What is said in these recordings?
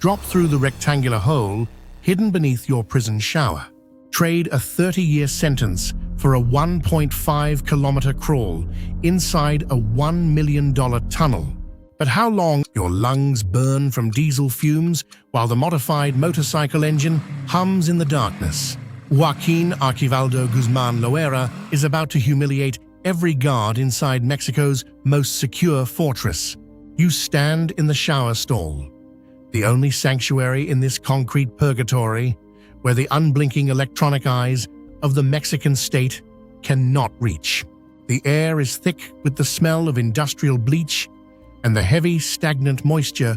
Drop through the rectangular hole hidden beneath your prison shower. Trade a 30-year sentence for a 1.5-kilometer crawl inside a $1 million tunnel. But how long your lungs burn from diesel fumes while the modified motorcycle engine hums in the darkness? Joaquin Archivaldo Guzman Loera is about to humiliate every guard inside Mexico's most secure fortress. You stand in the shower stall, the only sanctuary in this concrete purgatory where the unblinking electronic eyes of the Mexican state cannot reach. The air is thick with the smell of industrial bleach and the heavy, stagnant moisture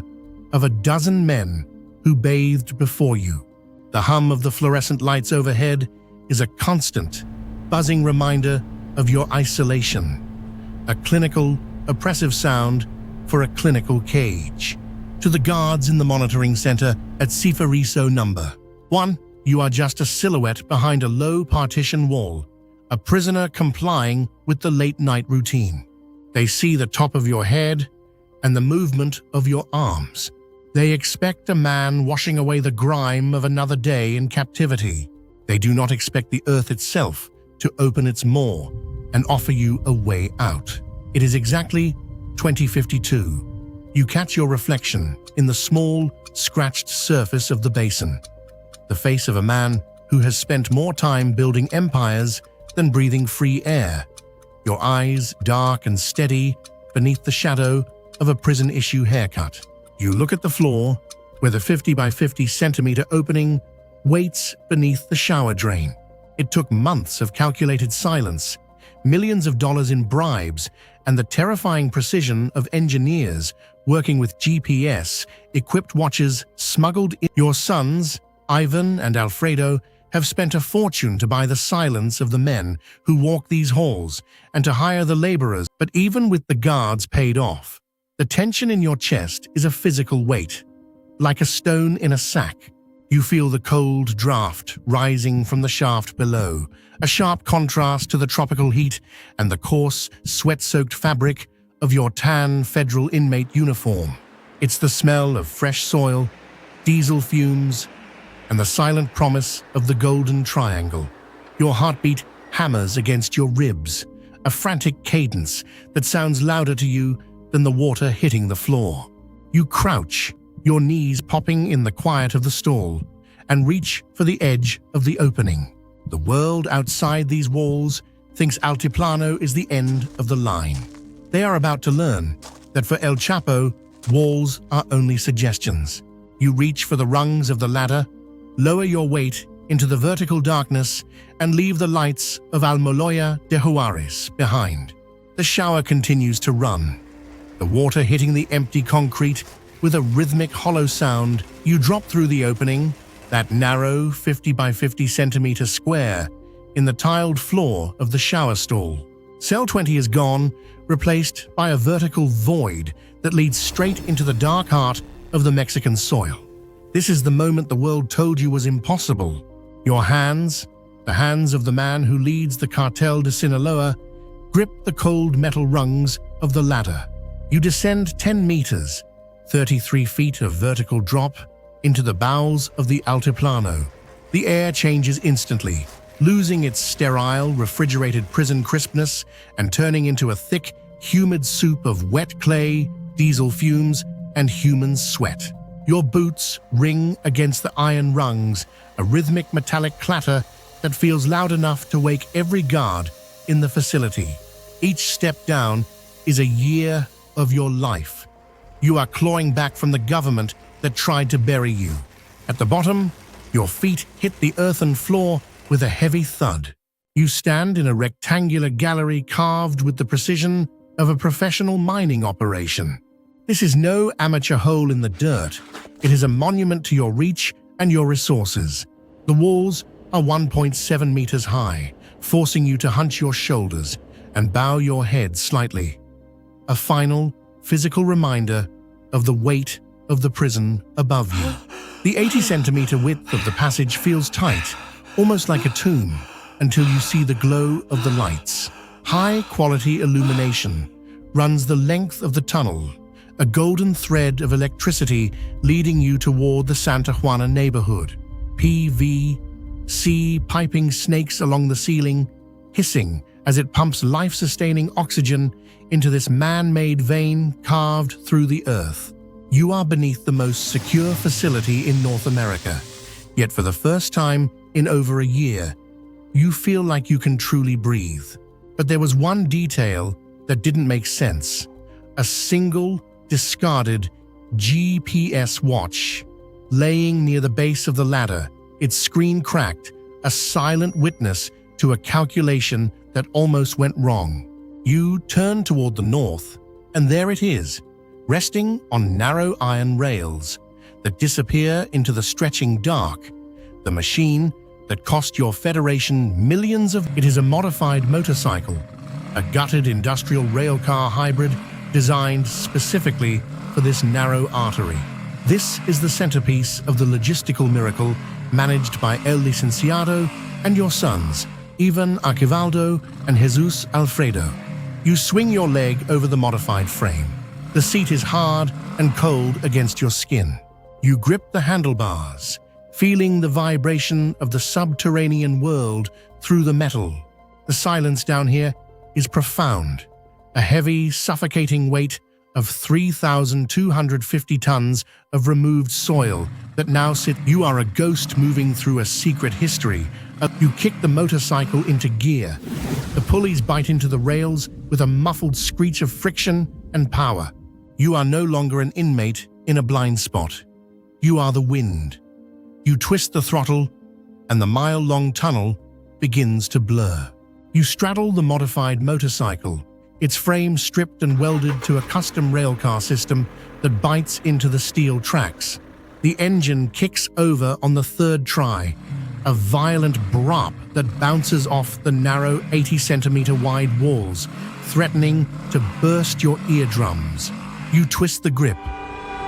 of a dozen men who bathed before you. The hum of the fluorescent lights overhead is a constant, buzzing reminder of your isolation, a clinical, oppressive sound for a clinical cage. To the guards in the monitoring center at CEFERESO No. 1, you are just a silhouette behind a low partition wall, a prisoner complying with the late-night routine. They see the top of your head and the movement of your arms. They expect a man washing away the grime of another day in captivity. They do not expect the earth itself to open its maw and offer you a way out. It is exactly 2052. You catch your reflection in the small, scratched surface of the basin. The face of a man who has spent more time building empires than breathing free air. Your eyes dark and steady beneath the shadow of a prison-issue haircut. You look at the floor, where the 50 by 50 centimeter opening waits beneath the shower drain. It took months of calculated silence, millions of dollars in bribes, and the terrifying precision of engineers working with GPS-equipped watches smuggled in. Your sons, Ivan and Alfredo, have spent a fortune to buy the silence of the men who walk these halls and to hire the laborers. But even with the guards paid off, the tension in your chest is a physical weight. Like a stone in a sack, you feel the cold draft rising from the shaft below, a sharp contrast to the tropical heat and the coarse, sweat-soaked fabric of your tan federal inmate uniform. It's the smell of fresh soil, diesel fumes, and the silent promise of the golden triangle. Your heartbeat hammers against your ribs, a frantic cadence that sounds louder to you than the water hitting the floor. You crouch, your knees popping in the quiet of the stall, and reach for the edge of the opening. The world outside these walls thinks Altiplano is the end of the line. They are about to learn that for El Chapo, walls are only suggestions. You reach for the rungs of the ladder, lower your weight into the vertical darkness, and leave the lights of Almoloya de Juarez behind. The shower continues to run, the water hitting the empty concrete with a rhythmic hollow sound. You drop through the opening, that narrow 50 by 50 centimeter square in the tiled floor of the shower stall. Cell 20 is gone, replaced by a vertical void that leads straight into the dark heart of the Mexican soil. This is the moment the world told you was impossible. Your hands, the hands of the man who leads the Cartel de Sinaloa, grip the cold metal rungs of the ladder. You descend 10 meters, 33 feet of vertical drop, into the bowels of the Altiplano. The air changes instantly, losing its sterile, refrigerated prison crispness and turning into a thick, humid soup of wet clay, diesel fumes, and human sweat. Your boots ring against the iron rungs, a rhythmic metallic clatter that feels loud enough to wake every guard in the facility. Each step down is a year of your life. You are clawing back from the government that tried to bury you. At the bottom, your feet hit the earthen floor with a heavy thud. You stand in a rectangular gallery carved with the precision of a professional mining operation. This is no amateur hole in the dirt. It is a monument to your reach and your resources. The walls are 1.7 meters high, forcing you to hunch your shoulders and bow your head slightly. A final, physical reminder of the weight of the prison above you. The 80-centimeter width of the passage feels tight, almost like a tomb, until you see the glow of the lights. High-quality illumination runs the length of the tunnel, a golden thread of electricity leading you toward the Santa Juana neighborhood. PVC piping snakes along the ceiling, hissing as it pumps life-sustaining oxygen into this man-made vein carved through the earth. You are beneath the most secure facility in North America, yet for the first time in over a year, you feel like you can truly breathe. But there was one detail that didn't make sense. A single, discarded GPS watch laying near the base of the ladder, its screen cracked, a silent witness to a calculation that almost went wrong. You turn toward the north, and there it is, resting on narrow iron rails that disappear into the stretching dark. The machine that cost your Federation millions of— It is a modified motorcycle, a gutted industrial railcar hybrid designed specifically for this narrow artery. This is the centerpiece of the logistical miracle managed by El Licenciado and your sons, Ivan Archivaldo and Jesus Alfredo. You swing your leg over the modified frame. The seat is hard and cold against your skin. You grip the handlebars, feeling the vibration of the subterranean world through the metal. The silence down here is profound, a heavy, suffocating weight of 3,250 tons of removed soil that now sit— You are a ghost moving through a secret history. You kick the motorcycle into gear. The pulleys bite into the rails with a muffled screech of friction and power. You are no longer an inmate in a blind spot. You are the wind. You twist the throttle, and the mile-long tunnel begins to blur. You straddle the modified motorcycle, its frame stripped and welded to a custom railcar system that bites into the steel tracks. The engine kicks over on the third try, a violent brop that bounces off the narrow 80-centimeter wide walls, threatening to burst your eardrums. You twist the grip.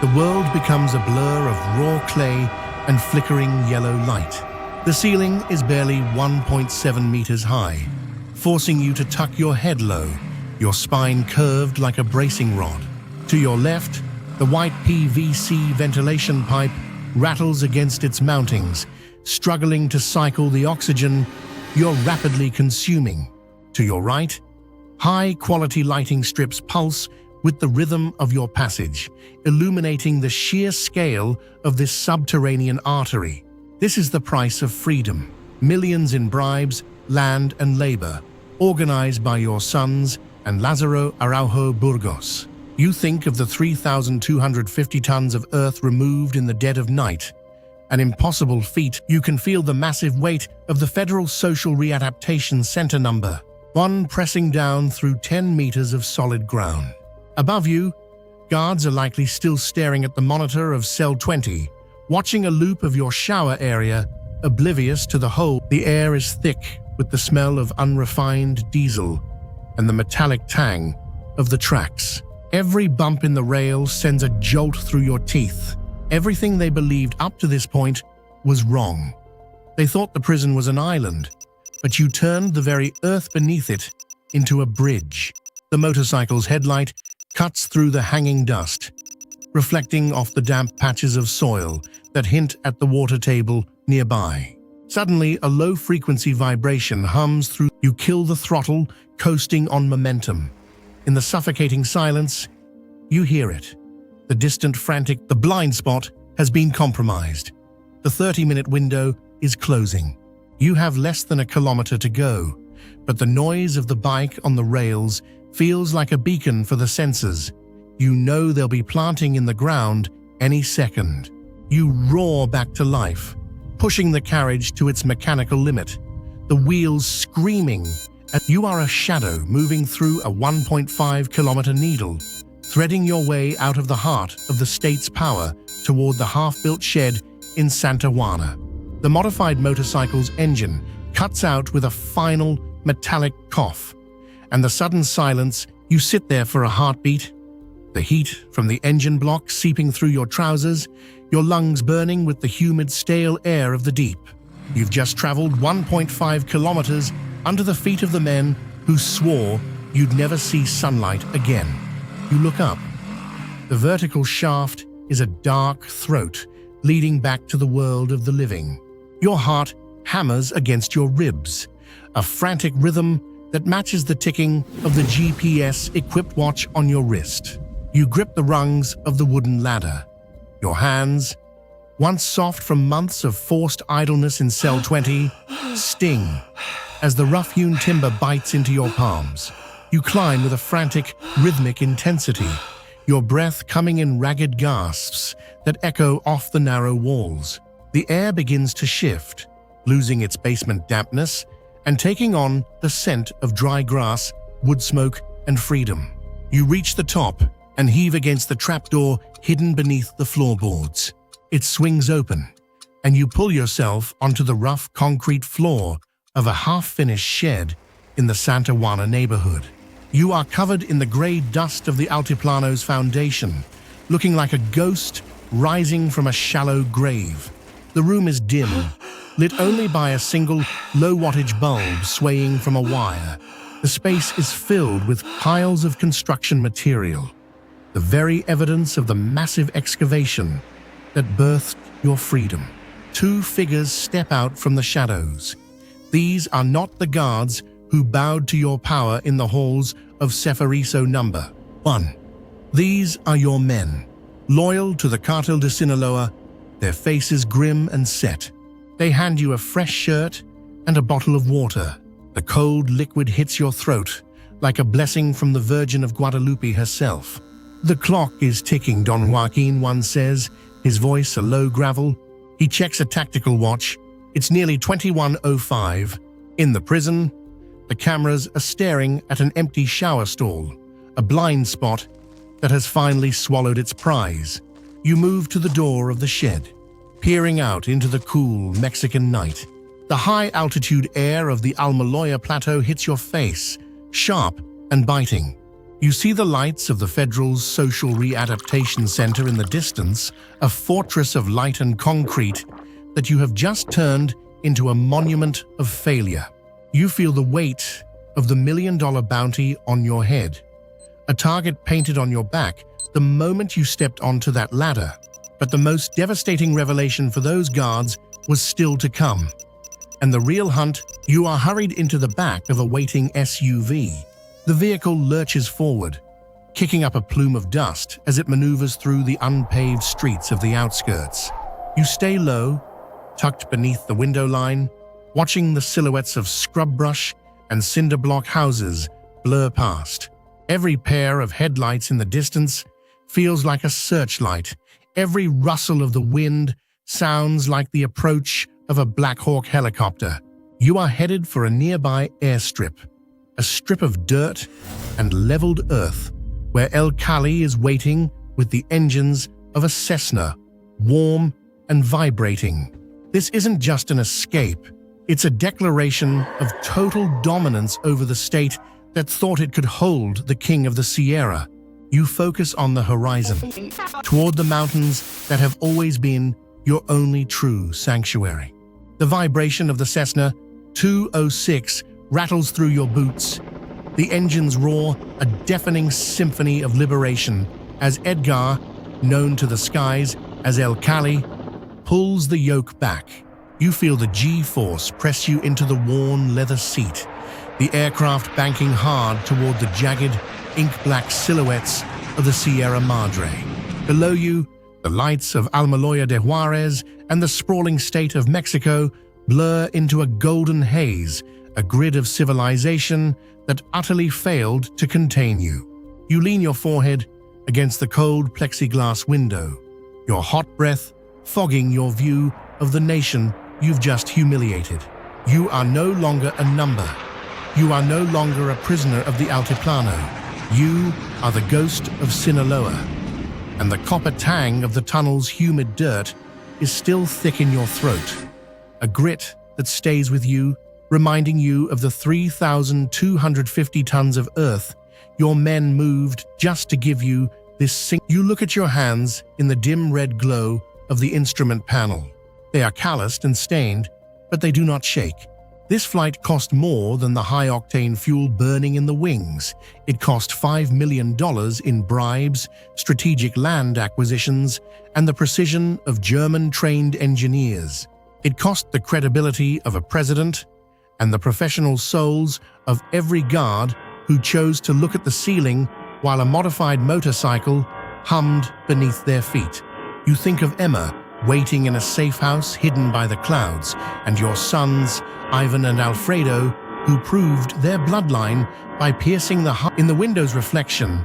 The world becomes a blur of raw clay and flickering yellow light. The ceiling is barely 1.7 meters high, forcing you to tuck your head low, your spine curved like a bracing rod. To your left, the white PVC ventilation pipe rattles against its mountings, struggling to cycle the oxygen you're rapidly consuming. To your right, high-quality lighting strips pulse with the rhythm of your passage, illuminating the sheer scale of this subterranean artery. This is the price of freedom. Millions in bribes, land, and labor, organized by your sons and Lázaro Araujo Burgos. You think of the 3,250 tons of earth removed in the dead of night. An impossible feat. You can feel the massive weight of the Federal Social Readaptation Center number 1 pressing down through 10 meters of solid ground. Above you, guards are likely still staring at the monitor of Cell 20, watching a loop of your shower area, oblivious to the whole. The air is thick with the smell of unrefined diesel and the metallic tang of the tracks. Every bump in the rail sends a jolt through your teeth. Everything they believed up to this point was wrong. They thought the prison was an island, but you turned the very earth beneath it into a bridge. The motorcycle's headlight cuts through the hanging dust, reflecting off the damp patches of soil that hint at the water table nearby. Suddenly, a low-frequency vibration hums through. You kill the throttle, coasting on momentum. In the suffocating silence, you hear it. The distant frantic— The blind spot has been compromised. The 30-minute window is closing. You have less than a kilometer to go, but the noise of the bike on the rails feels like a beacon for the senses. You know they'll be planting in the ground any second. You roar back to life, pushing the carriage to its mechanical limit, the wheels screaming as you are a shadow moving through a 1.5-kilometer needle, threading your way out of the heart of the state's power toward the half-built shed in Santa Juana. The modified motorcycle's engine cuts out with a final metallic cough, and the sudden silence. You sit there for a heartbeat, the heat from the engine block seeping through your trousers, your lungs burning with the humid, stale air of the deep. You've just traveled 1.5 kilometers under the feet of the men who swore you'd never see sunlight again. You look up. The vertical shaft is a dark throat leading back to the world of the living. Your heart hammers against your ribs, a frantic rhythm that matches the ticking of the GPS-equipped watch on your wrist. You grip the rungs of the wooden ladder. Your hands, once soft from months of forced idleness in cell 20, sting as the rough-hewn timber bites into your palms. You climb with a frantic, rhythmic intensity, your breath coming in ragged gasps that echo off the narrow walls. The air begins to shift, losing its basement dampness and taking on the scent of dry grass, wood smoke, and freedom. You reach the top and heave against the trapdoor hidden beneath the floorboards. It swings open, and you pull yourself onto the rough concrete floor of a half-finished shed in the Santa Juana neighborhood. You are covered in the gray dust of the Altiplano's foundation, looking like a ghost rising from a shallow grave. The room is dim, lit only by a single low-wattage bulb swaying from a wire. The space is filled with piles of construction material, the very evidence of the massive excavation that birthed your freedom. Two figures step out from the shadows. These are not the guards who bowed to your power in the halls of CEFERESO No. 1. These are your men, loyal to the Cartel de Sinaloa, their faces grim and set. They hand you a fresh shirt and a bottle of water. The cold liquid hits your throat like a blessing from the Virgin of Guadalupe herself. The clock is ticking, Don Joaquin once says, his voice a low gravel. He checks a tactical watch. It's nearly 21:05. In the prison, the cameras are staring at an empty shower stall, a blind spot that has finally swallowed its prize. You move to the door of the shed, peering out into the cool Mexican night. The high-altitude air of the Loera plateau hits your face, sharp and biting. You see the lights of the Federal's Social Readaptation Center in the distance, a fortress of light and concrete that you have just turned into a monument of failure. You feel the weight of the million-dollar bounty on your head, a target painted on your back the moment you stepped onto that ladder. But the most devastating revelation for those guards was still to come. And the real hunt, you are hurried into the back of a waiting SUV. The vehicle lurches forward, kicking up a plume of dust as it maneuvers through the unpaved streets of the outskirts. You stay low, tucked beneath the window line, watching the silhouettes of scrub brush and cinder block houses blur past. Every pair of headlights in the distance feels like a searchlight. Every rustle of the wind sounds like the approach of a Black Hawk helicopter. You are headed for a nearby airstrip, a strip of dirt and leveled earth, where El Cali is waiting with the engines of a Cessna, warm and vibrating. This isn't just an escape, it's a declaration of total dominance over the state that thought it could hold the king of the Sierra. You focus on the horizon, toward the mountains that have always been your only true sanctuary. The vibration of the Cessna 206 rattles through your boots. The engines roar, a deafening symphony of liberation, as Edgar, known to the skies as El Cali, pulls the yoke back. You feel the G-force press you into the worn leather seat, the aircraft banking hard toward the jagged, ink-black silhouettes of the Sierra Madre. Below you, the lights of Almoloya de Juarez and the sprawling state of Mexico blur into a golden haze, a grid of civilization that utterly failed to contain you. You lean your forehead against the cold plexiglass window, your hot breath fogging your view of the nation you've just humiliated. You are no longer a number. You are no longer a prisoner of the Altiplano. You are the ghost of Sinaloa, and the copper tang of the tunnel's humid dirt is still thick in your throat, a grit that stays with you, reminding you of the 3,250 tons of earth your men moved just to give you this You look at your hands in the dim red glow of the instrument panel. They are calloused and stained, but they do not shake. This flight cost more than the high-octane fuel burning in the wings. It cost $5 million in bribes, strategic land acquisitions, and the precision of German-trained engineers. It cost the credibility of a president and the professional souls of every guard who chose to look at the ceiling while a modified motorcycle hummed beneath their feet. You think of Emma waiting in a safe house hidden by the clouds, and your sons, Ivan and Alfredo, who proved their bloodline by piercing in the window's reflection.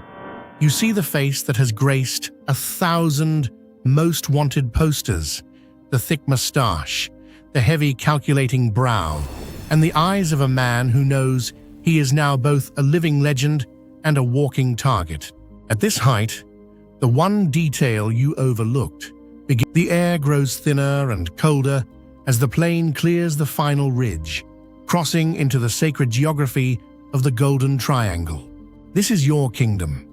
You see the face that has graced 1,000 most wanted posters, the thick mustache, the heavy calculating brow, and the eyes of a man who knows he is now both a living legend and a walking target. At this height, the one detail you overlooked begins. The air grows thinner and colder as the plane clears the final ridge, crossing into the sacred geography of the Golden Triangle. This is your kingdom,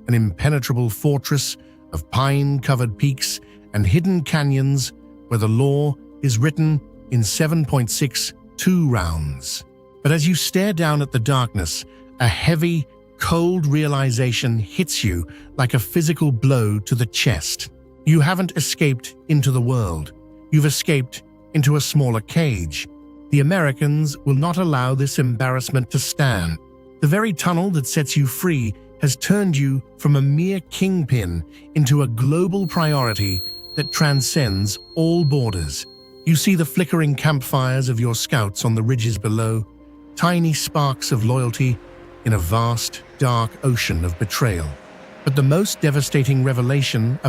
an impenetrable fortress of pine-covered peaks and hidden canyons where the law is written in 7.62 rounds. But as you stare down at the darkness, a heavy, cold realization hits you like a physical blow to the chest. You haven't escaped into the world. You've escaped into a smaller cage. The Americans will not allow this embarrassment to stand. The very tunnel that sets you free has turned you from a mere kingpin into a global priority that transcends all borders. You see the flickering campfires of your scouts on the ridges below, tiny sparks of loyalty in a vast, dark ocean of betrayal. But the most devastating revelation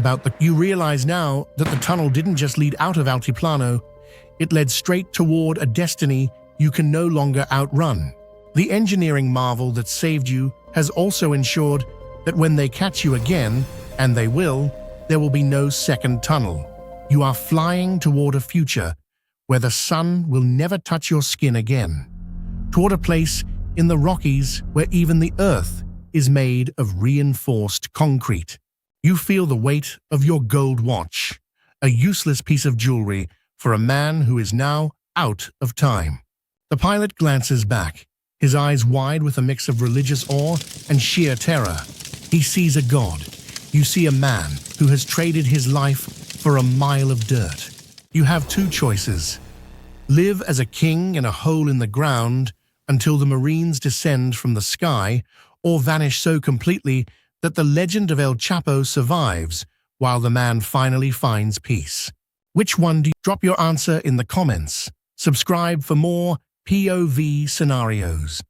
you realize now that the tunnel didn't just lead out of Altiplano, it led straight toward a destiny you can no longer outrun. The engineering marvel that saved you has also ensured that when they catch you again, and they will, there will be no second tunnel. You are flying toward a future where the sun will never touch your skin again, toward a place in the Rockies where even the earth is made of reinforced concrete. You feel the weight of your gold watch, a useless piece of jewelry for a man who is now out of time. The pilot glances back, his eyes wide with a mix of religious awe and sheer terror. He sees a god. You see a man who has traded his life for a mile of dirt. You have two choices: live as a king in a hole in the ground until the Marines descend from the sky, or vanish so completely that the legend of El Chapo survives while the man finally finds peace. Which one do you? Drop your answer in the comments. Subscribe for more POV scenarios.